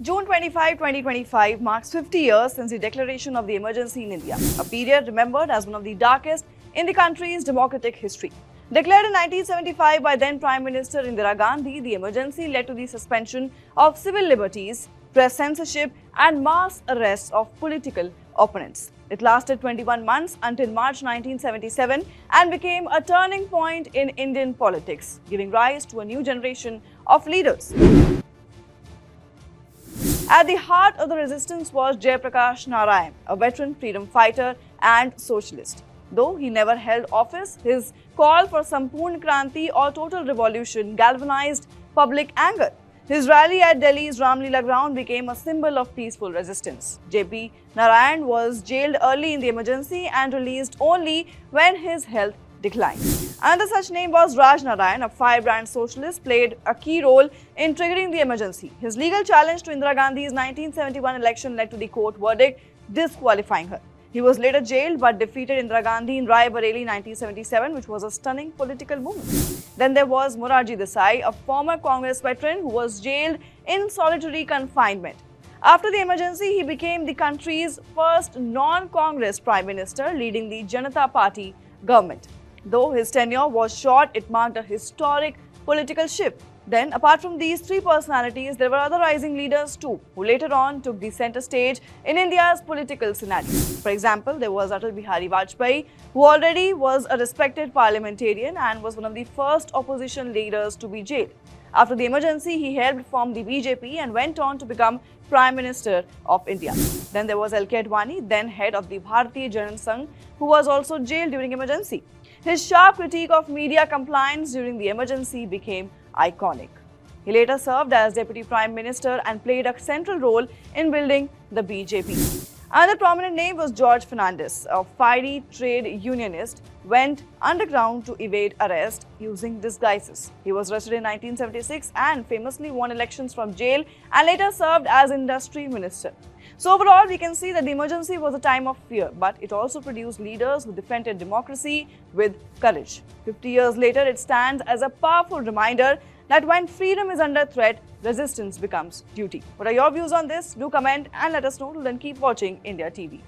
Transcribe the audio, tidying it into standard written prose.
June 25, 2025 marks 50 years since the declaration of the emergency in India, a period remembered as one of the darkest in the country's democratic history. Declared in 1975 by then Prime Minister Indira Gandhi, the emergency led to the suspension of civil liberties, press censorship, and mass arrests of political opponents. It lasted 21 months until March 1977 and became a turning point in Indian politics, giving rise to a new generation of leaders. At the heart of the resistance was Jayaprakash Narayan, a veteran freedom fighter and socialist. Though he never held office, his call for Sampoorna Kranti or total revolution galvanized public anger. His rally at Delhi's Ramlila ground became a symbol of peaceful resistance. JP Narayan was jailed early in the emergency and released only when his health declined. Another such name was Raj Narayan, a firebrand socialist, played a key role in triggering the emergency. His legal challenge to Indira Gandhi's 1971 election led to the court verdict disqualifying her. He was later jailed but defeated Indira Gandhi in Rai Bareli 1977, which was a stunning political movement. Then there was Morarji Desai, a former Congress veteran who was jailed in solitary confinement. After the emergency, he became the country's first non-Congress Prime Minister, leading the Janata Party government. Though his tenure was short, it marked a historic political shift. Then, apart from these three personalities, there were other rising leaders too, who later on took the center stage in India's political scenario. For example, there was Atal Bihari Vajpayee, who already was a respected parliamentarian and was one of the first opposition leaders to be jailed. After the emergency, he helped form the BJP and went on to become Prime Minister of India. Then there was L.K. Advani, then head of the Bharatiya Janata Sangh, who was also jailed during emergency. His sharp critique of media compliance during the emergency became iconic. He later served as Deputy Prime Minister and played a central role in building the BJP. Another prominent name was George Fernandes, a fiery trade unionist, went underground to evade arrest using disguises. He was arrested in 1976 and famously won elections from jail and later served as Industry Minister. So overall, we can see that the emergency was a time of fear, but it also produced leaders who defended democracy with courage. 50 years later, it stands as a powerful reminder that when freedom is under threat, resistance becomes duty. What are your views on this? Do comment and let us know. Till then, keep watching India TV.